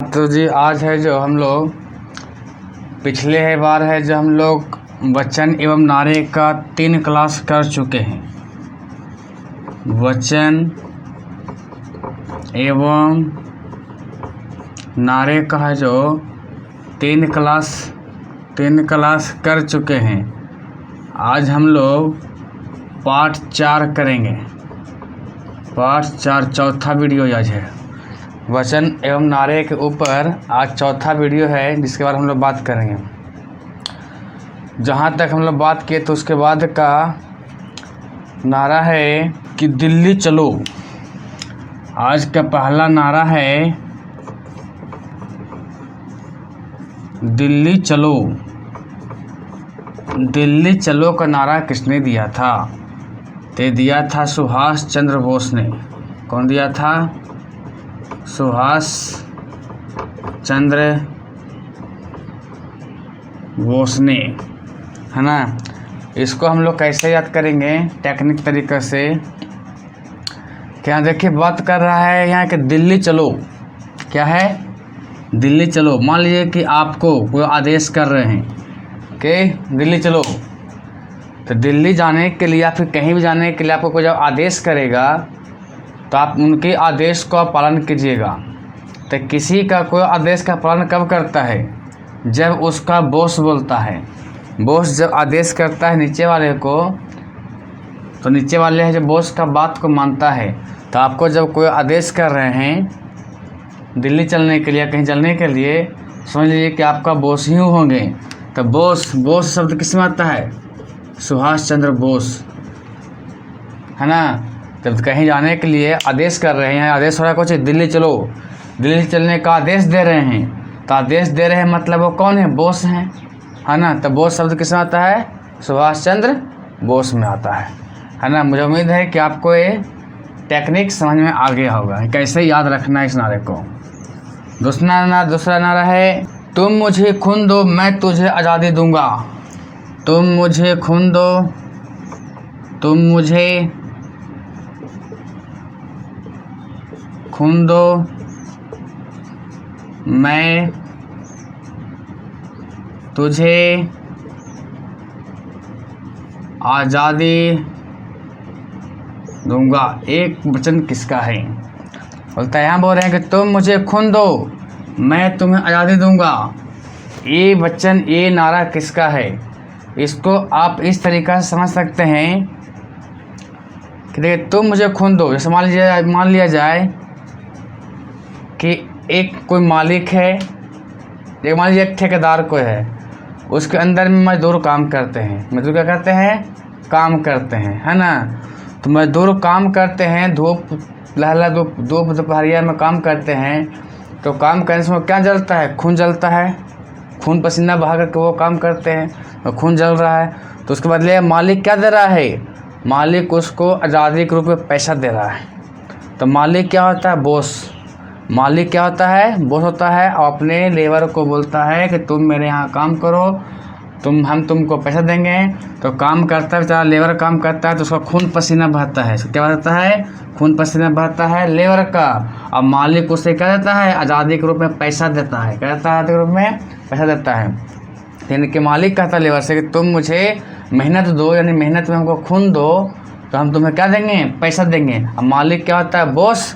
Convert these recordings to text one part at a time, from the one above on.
तो जी आज है जो हम लोग पिछले है बार है जो हम लोग वचन एवं नारे का 3 क्लास कर चुके हैं। वचन एवं नारे का है जो 3 क्लास कर चुके हैं। आज हम लोग पार्ट 4 करेंगे। पार्ट 4 चौथा वीडियो आज है। वचन एवं नारे के ऊपर आज चौथा वीडियो है जिसके बारे में हम लोग बात करेंगे। जहाँ तक हम लोग बात किए तो उसके बाद का नारा है कि दिल्ली चलो। आज का पहला नारा है दिल्ली चलो। दिल्ली चलो का नारा किसने दिया था? ते दिया था सुभाष चंद्र बोस ने। कौन दिया था? सुभाष चंद्र बोस ने, है ना। इसको हम लोग कैसे याद करेंगे? टेक्निक तरीके से। क्या देखिए बात कर रहा है यहाँ कि दिल्ली चलो। क्या है? दिल्ली चलो। मान लीजिए कि आपको कोई आदेश कर रहे हैं कि दिल्ली चलो, तो दिल्ली जाने के लिए या फिर कहीं भी जाने के लिए आपको कोई जब आदेश करेगा तो आप उनके आदेश का पालन कीजिएगा। तो किसी का कोई आदेश का पालन कब करता है? जब उसका बॉस बोलता है। बॉस जब आदेश करता है नीचे वाले को, तो नीचे वाले है जब बॉस का बात को मानता है। तो आपको जब कोई आदेश कर रहे हैं दिल्ली चलने के लिए, कहीं चलने के लिए, समझ लीजिए कि आपका बॉस ही होंगे। तो बॉस शब्द किस में आता है? सुभाष चंद्र बोस, है ना। जब कहीं जाने के लिए आदेश कर रहे हैं, आदेश हो रहा है कुछ, दिल्ली चलो, दिल्ली चलने का आदेश दे रहे हैं। तो आदेश दे रहे हैं मतलब वो कौन है? बॉस हैं, है ना। तो बॉस शब्द किस में आता है? सुभाष चंद्र बोस में आता है ना। मुझे उम्मीद है कि आपको ये टेक्निक समझ में आ गया होगा कैसे याद रखना है इस नारे को। दूसरा नारा है तुम मुझे खून दो मैं तुझे आज़ादी दूंगा। तुम मुझे खून दो, तुम मुझे खून दो, मैं तुझे आज़ादी दूंगा। एक वचन किसका है? बोलता है, यहाँ बोल रहे हैं कि तुम मुझे खून दो मैं तुम्हें आज़ादी दूंगा। ये वचन, ये नारा किसका है? इसको आप इस तरीक़ा से समझ सकते हैं कि देखिए तुम मुझे खून दो। जैसे मान लिया जाए कि एक कोई मालिक है, एक मान लीजिए एक ठेकेदार कोई है, उसके अंदर में मजदूर काम करते हैं। मजदूर क्या करते हैं? काम करते हैं, है ना। तो मजदूर काम करते हैं, धूप लहला धूप दोपहरिया में काम करते हैं। तो काम करने से क्या जलता है? खून जलता है। खून पसीना बहा करके वो काम करते हैं, तो खून जल रहा है। तो उसके बदले मालिक क्या दे रहा है? मालिक उसको आज़ादी के रूप में पैसा दे रहा है। तो मालिक क्या होता है? बॉस। मालिक क्या होता है? बॉस होता है। और अपने लेबर को बोलता है कि तुम मेरे यहाँ काम करो, हम तुमको पैसा देंगे। तो काम करता है बेचारा, लेबर काम करता है, तो उसका खून पसीना बहता है। क्या बहता है? खून पसीना बहता है लेबर का। अब मालिक उसे क्या देता है? आज़ादी के रूप में पैसा देता है। क्या देता है? आज़ादी के रूप में पैसा देता है। यानी कि मालिक कहता है लेबर से कि तुम मुझे मेहनत दो, यानी मेहनत में हमको खून दो, तो हम तुम्हें क्या देंगे? पैसा देंगे। अब मालिक क्या होता है? बॉस।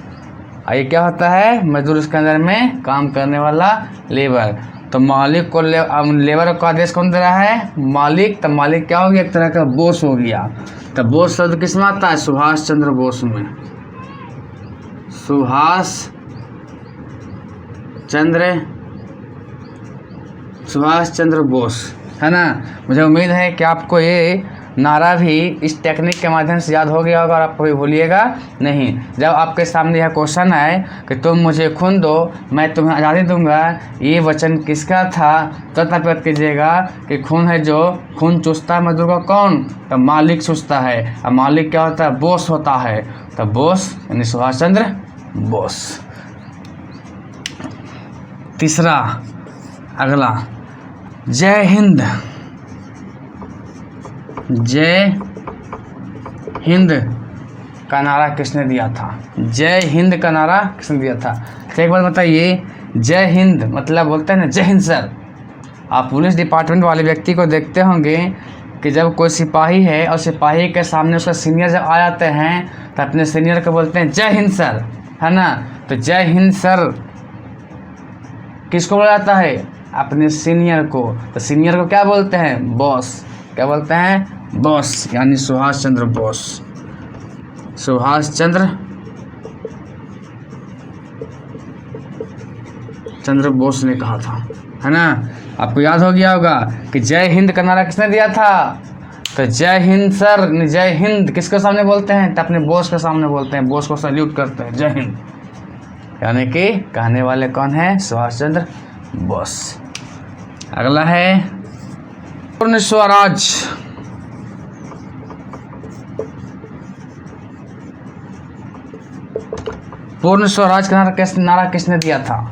ये क्या होता है? मजदूर, उसके अंदर में काम करने वाला लेबर। तो मालिक को लेबर को आदेश कौन दे रहा है? मालिक। तो मालिक क्या हो गया? एक तरह का बॉस हो गया। तो बॉस शब्द किस में आता है? सुभाष चंद्र बोस में। सुभाष चंद्र बोस, है ना। मुझे उम्मीद है कि आपको ये नारा भी इस टेक्निक के माध्यम से याद हो गया होगा और आप कभी भूलिएगा नहीं। जब आपके सामने यह क्वेश्चन आए कि तुम मुझे खून दो मैं तुम्हें आज़ादी दूंगा, ये वचन किसका था, तो तब कीजिएगा कि खून है जो खून चूसता है मजदूर का कौन? तो मालिक चूसता है। अब मालिक क्या होता है? बॉस होता है। तो बॉस यानी सुभाष चंद्र बोस। तीसरा, अगला, जय हिंद। जय हिंद का नारा किसने दिया था? जय हिंद का नारा किसने दिया था? तो एक बात बताइए, जय हिंद मतलब बोलते हैं ना जय हिंद सर। आप पुलिस डिपार्टमेंट वाले व्यक्ति को देखते होंगे कि जब कोई सिपाही है और सिपाही के सामने उसका सीनियर जब आ जाते हैं तो अपने सीनियर को बोलते हैं जय हिंद सर, है ना। तो जय हिंद सर किसको बोला जाता है? अपने सीनियर को। तो सीनियर को क्या बोलते हैं? बॉस। क्या बोलते हैं? बॉस, यानी सुभाष चंद्र बोस। सुभाष चंद्र बोस ने कहा था, है ना। आपको याद हो गया होगा कि जय हिंद का नारा किसने दिया था? तो जय हिंद सर, जय हिंद किसके सामने बोलते हैं? तो अपने बॉस के सामने बोलते हैं, बॉस को सैल्यूट करते हैं, जय हिंद। यानी कि कहने वाले कौन है? सुभाष चंद्र बोस। अगला है पूर्ण स्वराज। पूर्ण स्वराज का नारा किसने दिया था?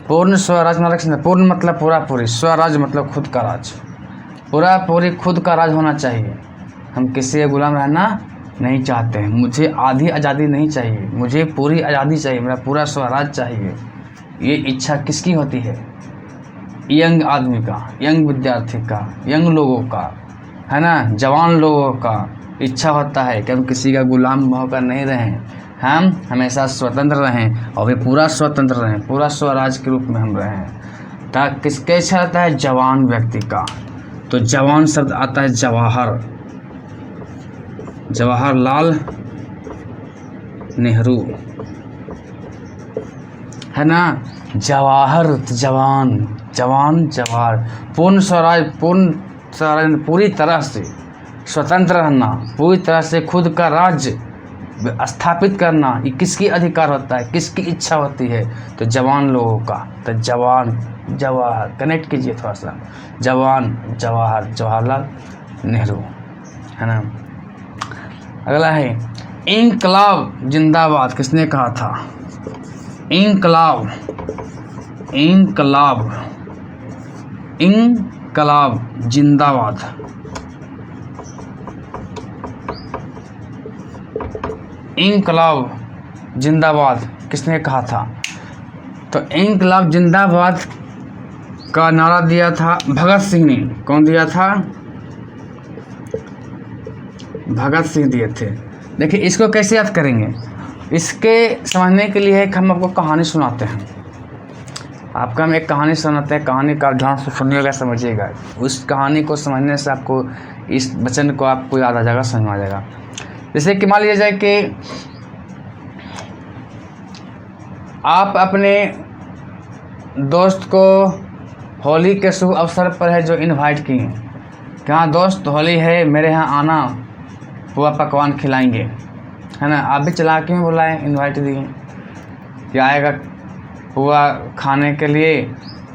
पूर्ण स्वराज नारा किसने? पूर्ण मतलब पूरा पूरी, स्वराज मतलब खुद का राज। पूरा पूरी खुद का राज होना चाहिए। हम किसी के गुलाम रहना नहीं चाहते हैं। मुझे आधी आज़ादी नहीं चाहिए, मुझे पूरी आज़ादी चाहिए, मेरा पूरा स्वराज चाहिए। ये इच्छा किसकी होती है? यंग आदमी का, यंग विद्यार्थी का, यंग लोगों का, है ना, जवान लोगों का इच्छा होता है कि हम किसी का गुलाम होकर नहीं रहें, हम हमेशा स्वतंत्र रहें और वे पूरा स्वतंत्र रहें, पूरा स्वराज के रूप में हम रहें। ताकि किसके इच्छा रहता है? जवान व्यक्ति का। तो जवान शब्द आता है जवाहर, जवाहरलाल नेहरू, है ना। जवाहर जवान, जवान जवाहर। पूर्ण स्वराज, पूर्ण स्वराज पूरी तरह से स्वतंत्र रहना, पूरी तरह से खुद का राज्य स्थापित करना, ये किसकी अधिकार होता है? किसकी इच्छा होती है? तो जवान लोगों का। तो जवान जवाहर कनेक्ट कीजिए थोड़ा सा, जवान जवाहर, जवाहरलाल नेहरू, है ना। अगला है इंकलाब जिंदाबाद। किसने कहा था? इंकलाब, इंकलाब, इंकलाब जिंदाबाद। इंकलाब जिंदाबाद किसने कहा था? तो इंकलाब जिंदाबाद का नारा दिया था भगत सिंह ने। कौन दिया था? भगत सिंह दिए थे। देखिए इसको कैसे याद करेंगे? इसके समझने के लिए हम आपको कहानी सुनाते हैं। आपका हम एक कहानी सुनाते हैं, कहानी का ध्यान से सुनिएगा, समझिएगा। उस कहानी को समझने से आपको इस वचन को आपको याद आ जाएगा, समझ में आ जाएगा। जैसे कि मान लिया जाए कि आप अपने दोस्त को होली के शुभ अवसर पर है जो इनवाइट किए कि हाँ दोस्त होली है, मेरे यहाँ आना, पुआ पकवान खिलाएंगे, है ना। आप भी चला के बुलाएं, इनवाइट दिए कि आएगा पुआ खाने के लिए,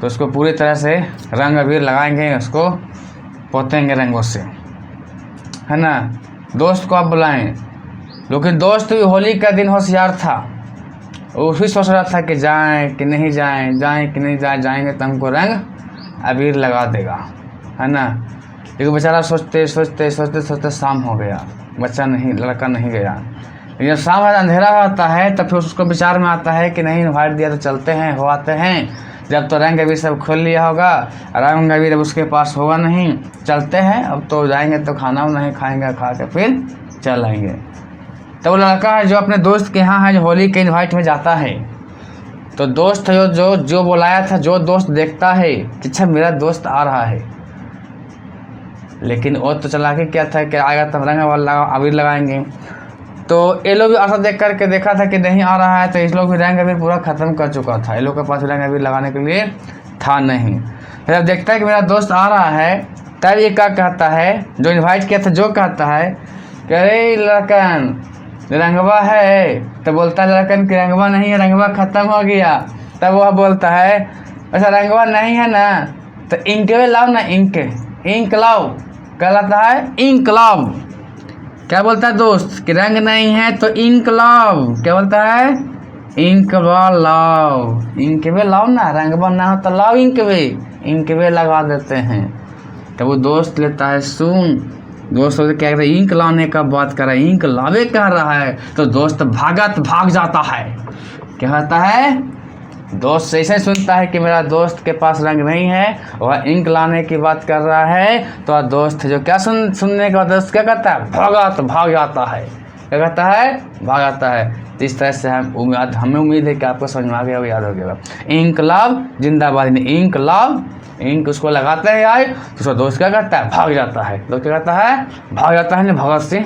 तो उसको पूरी तरह से रंग अबीर लगाएंगे, उसको पोतेंगे रंगों से, है ना। दोस्त को आप बुलाएं, लेकिन दोस्त भी होली का दिन होशियार था, वो भी सोच रहा था कि जाएं कि नहीं जाएं, जाएं कि नहीं जाएं, जाएंगे तो हमको रंग अबीर लगा देगा, है ना। लेकिन बेचारा सोचते सोचते सोचते सोचते शाम हो गया, बच्चा नहीं, लड़का नहीं गया। लेकिन जब शाम अंधेरा होता है तब फिर उसको विचार में आता है कि नहीं इन्वाइट दिया तो चलते हैं, हो आते हैं। जब तो रंग अबीर सब खोल लिया होगा, रंग अबीर अब उसके पास होगा नहीं, चलते हैं अब तो जाएंगे तो खाना नहीं खाएंगे, खा के फिर चल आएंगे। तो वो लड़का है जो अपने दोस्त के यहाँ है, जो होली के इनवाइट में जाता है, तो दोस्त है जो बुलाया था, जो दोस्त देखता है कि अच्छा मेरा दोस्त आ रहा है, लेकिन वो तो चला के क्या था कि आएगा तो रंग अबीर लगाएंगे। तो ये लोग भी आशा देख करके देखा था कि नहीं आ रहा है, तो इस लोग भी रंग अबीर पूरा ख़त्म कर चुका था, ये लोग के पास रंग अबीर लगाने के लिए था नहीं। फिर अब देखता है कि मेरा दोस्त आ रहा है, तब ये क्या कहता है, जो इन्वाइट किया था जो कहता है कि अरे लड़कन रंगवा है, तो बोलता है लड़कन कि रंगवा नहीं है, रंगवा ख़त्म हो गया। तब वह बोलता है अच्छा रंगवा नहीं है ना, तो इंकवे लाओ ना, इंक लाओ, कहलाता है इंकलाब। क्या बोलता है दोस्त कि रंग नहीं है तो इंक लाओ, क्या बोलता है? इंकवा लाओ, इंकवे लाओ ना, रंगवा ना हो तो लाओ इंकवे लगा देते हैं। तो वो दोस्त लेता है सुन, दोस्त क्या कहता है इंक लाने का बात कर रहा है, इंक लावे कह रहा है, तो दोस्त भाग जाता है। क्या कहता है? दोस्त से ऐसे सुनता है कि मेरा दोस्त के पास रंग नहीं है, वह इंक लाने की बात कर रहा है, तो दोस्त जो क्या सुनने के बाद दोस्त क्या करता है, भाग जाता है। क्या कहता है, भाग जाता है। तो इस तरह से हमें उम्मीद है कि आपको समझ में आ गया होगा, याद हो गया। इनकलाब जिंदाबाद, इनकलाब, इंक उसको लगाते हैं आए तो उसका दोस्त क्या करता है, भाग जाता है। दोस्त क्या करता है, भाग जाता है, भगत सिंह,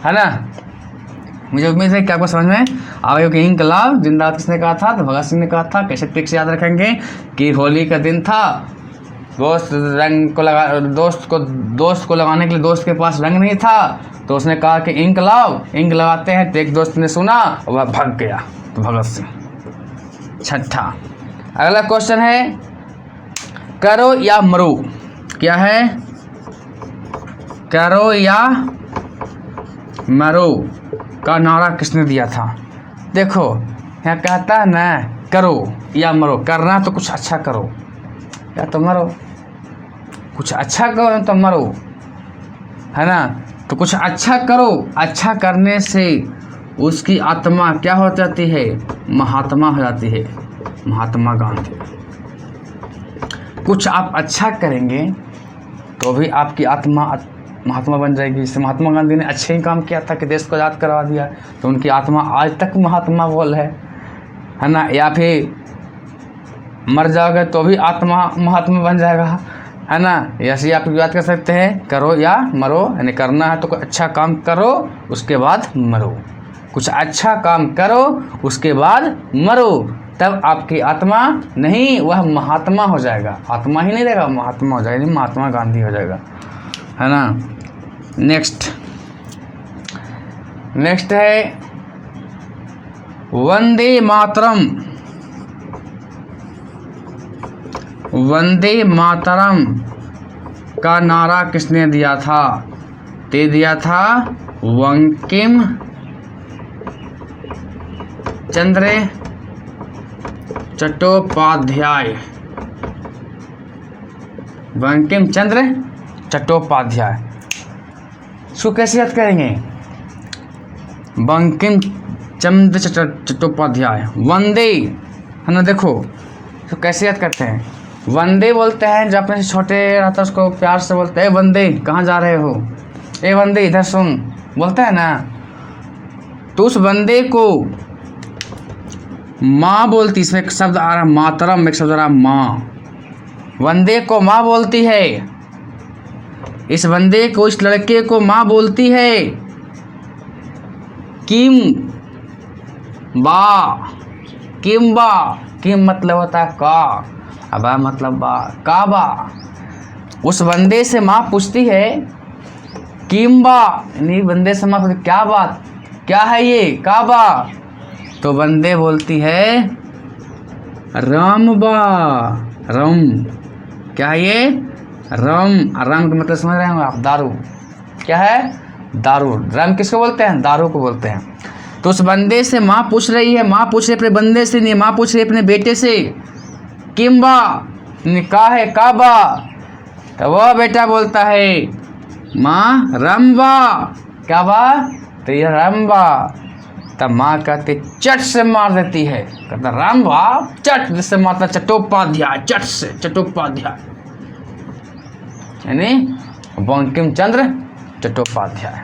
है ना। मुझे उम्मीद है कि आपको समझ में आ गया कि इनकलाब जिंदाबाद किसने कहा था, तो भगत सिंह ने कहा था। कैसे ट्रिक से याद रखेंगे कि होली का दिन था, दोस्त को लगाने के लिए दोस्त के पास रंग नहीं था, तो उसने कहा कि इंक लाओ, इंक लगाते हैं। तो एक दोस्त ने सुना और वह भाग गया, तो भगत सिंह। छठा अगला क्वेश्चन है, करो या मरो। क्या है, करो या मरो का नारा किसने दिया था। देखो यहाँ कहता है ना, करो या मरो, करना तो कुछ अच्छा करो या तो मरो, कुछ अच्छा करो तो मरो, है ना। तो कुछ अच्छा करो, अच्छा करने से उसकी आत्मा क्या हो जाती है, महात्मा हो जाती है, महात्मा गांधी। कुछ आप अच्छा करेंगे तो भी आपकी आत्मा महात्मा बन जाएगी। इससे महात्मा गांधी ने अच्छे ही काम किया था कि देश को आज़ाद करवा दिया, तो उनकी आत्मा आज तक महात्मा बोल है ना। या फिर मर जाओगे तो भी आत्मा महात्मा बन जाएगा, है ना। ऐसे आप बात कर सकते हैं, करो या मरो, यानी करना है तो कोई अच्छा काम करो उसके बाद मरो, कुछ अच्छा काम करो उसके बाद मरो, तब आपकी आत्मा नहीं, वह महात्मा हो जाएगा। आत्मा ही नहीं रहेगा, महात्मा हो जाएगा, महात्मा गांधी हो जाएगा, है ना। नेक्स्ट है वंदे मातरम। वंदे मातरम का नारा किसने दिया था, दे दिया था बंकिम चंद्र चट्टोपाध्याय। बंकिम चंद्र चट्टोपाध्याय। इसको कैसे याद करेंगे, बंकिम चंद्र चट्टोपाध्याय, वंदे, है ना। देखो तो कैसे याद करते हैं, वंदे बोलते हैं, जब अपने से छोटे रहता है उसको प्यार से बोलते हैं, वंदे कहाँ जा रहे हो, ए वंदे इधर सुन, बोलते हैं ना। तो उस वंदे को माँ बोलती, इसमें एक शब्द आ रहा मातरम में एक शब्द आ रहा माँ, वंदे को माँ बोलती है। इस वंदे को, इस लड़के को माँ बोलती है। किम बा, किम बा, किम मतलब होता है का, अबा मतलब बा, का बा। उस वंदे से माँ पूछती है किम बा, यानी वंदे से माँ पूछती क्या बात, क्या है ये, का बा। तो वंदे बोलती है राम बा, रम। क्या है ये, रम। रम का मतलब समझ रहे हैं आप, दारू। क्या है, दारू। रम किसको बोलते हैं, दारू को बोलते हैं। तो उस बंदे से माँ पूछ रही है, माँ पूछ रही अपने बंदे से नहीं, माँ पूछ रही अपने बेटे से, किम्बा, का है, काबा। तो वह बेटा बोलता है माँ रंबा, क्या बा, तो ये रंबा। तब माँ कहती चट से मार देती है, कहता रंबा चट, जिससे मारता चट्टोपाध्याय, चट से चट्टोपाध्याय, यानी बंकिम चंद्र चट्टोपाध्याय,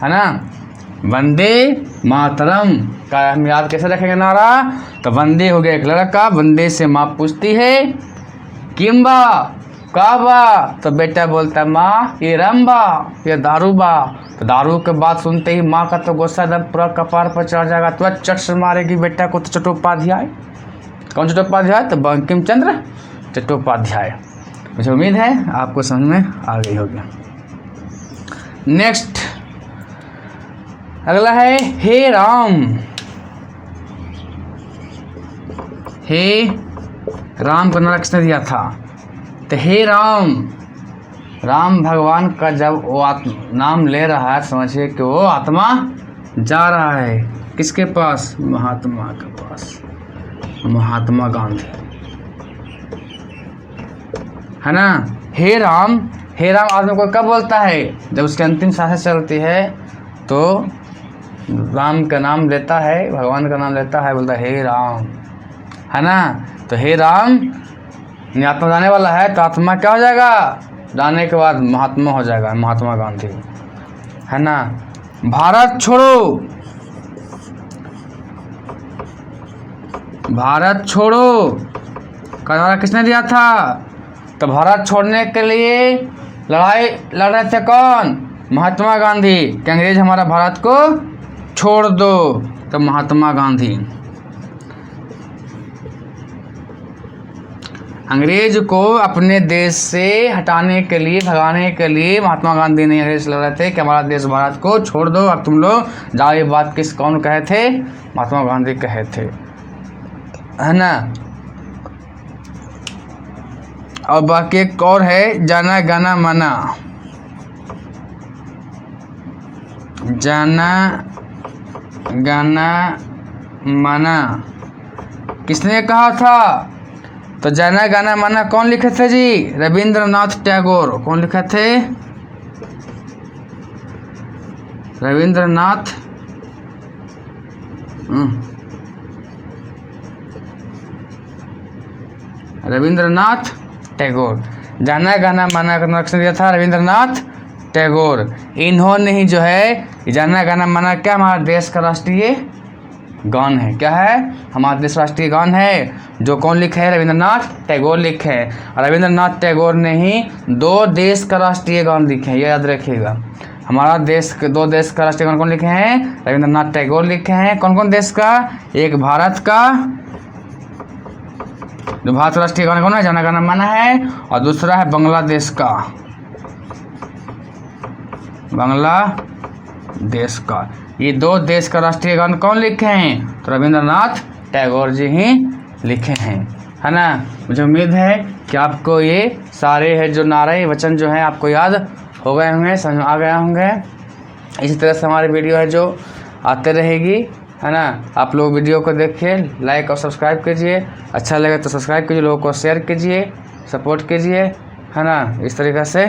है ना। वंदे मातरम का हम याद कैसे रखेंगे नारा, तो वंदे हो गया एक लड़का, वंदे से माँ पूछती है किम्बा, काबा, तो बेटा बोलता है माँ ये रंबा, ये दारू बा। तो दारू के बात सुनते ही माँ का तो गुस्सा एकदम पूरा कपार पर चढ़ जाएगा, तो चट से मारेगी बेटा को। तो चट्टोपाध्याय, कौन चट्टोपाध्याय, तो बंकिम चंद्र चट्टोपाध्याय। मुझे उम्मीद है आपको समझ में आ गई होगी। नेक्स्ट अगला है हे राम। हे राम का नारा किसने दिया था, तो हे राम, राम भगवान का जब वो नाम ले रहा है, समझिए कि वो आत्मा जा रहा है किसके पास, महात्मा के पास, महात्मा गांधी, है ना। हे राम, हे राम आदमी को कब बोलता है, जब उसकी अंतिम सांसें चलती है तो राम का नाम लेता है, भगवान का नाम लेता है, बोलता है हे राम, है ना। तो हे राम, आत्मा जाने वाला है तो आत्मा क्या हो जाएगा, जाने के बाद महात्मा हो जाएगा, महात्मा गांधी, है ना। भारत छोड़ो, भारत छोड़ो का नारा किसने दिया था? तो भारत छोड़ने के लिए लड़ाई लड़ रहे थे कौन? महात्मा गांधी। कि अंग्रेज हमारा भारत को छोड़ दो, तो महात्मा गांधी। अंग्रेज को अपने देश से हटाने के लिए, भगाने के लिए महात्मा गांधी ने अंग्रेज लड़ रहे थे कि हमारा देश भारत को छोड़ दो, अब तुम लोग जाओ। ये बात कौन कहे थे? महात्मा गांधी कहे थे, है ना। और बाकी एक और है, जाना गाना माना। जाना गाना माना किसने कहा था? तो जाना गाना माना कौन लिखे थे जी? रविंद्रनाथ टैगोर। कौन लिखे थे? रविंद्रनाथ रविंद्रनाथ टैगोर। जाना गाना माना का नक्शा दिया था रविंद्रनाथ टैगोर। इन्होंने ही जो है जाना गाना माना, क्या हमारा देश का राष्ट्रीय गान है। क्या है? हमारा देश राष्ट्रीय गान है। जो कौन लिखे है? रविंद्रनाथ टैगोर लिखे है। और रविंद्रनाथ टैगोर ने ही 2 देश का राष्ट्रीय गान लिखे हैं, ये याद रखिएगा। हमारा देश के 2 देश का राष्ट्रीय गान कौन लिखे हैं? रविंद्रनाथ टैगोर लिखे हैं। कौन कौन देश का? एक भारत का, जो भारत का राष्ट्रीय गान कौन है? जाना गाना माना है। और दूसरा है बांग्लादेश का, बांग्लादेश का। ये 2 देश का राष्ट्रीय गान कौन लिखे हैं? तो रविंद्रनाथ टैगोर जी ही लिखे हैं, है ना। मुझे उम्मीद है कि आपको ये सारे है जो नारे वचन जो हैं आपको याद हो गए होंगे, समझ में आ गए होंगे। इसी तरह से हमारी वीडियो है जो आते रहेगी, है ना। आप लोग वीडियो को देखिए, लाइक और सब्सक्राइब कीजिए। अच्छा लगे तो सब्सक्राइब कीजिए, लोगों को शेयर कीजिए, सपोर्ट कीजिए, है ना। इस तरीक़े से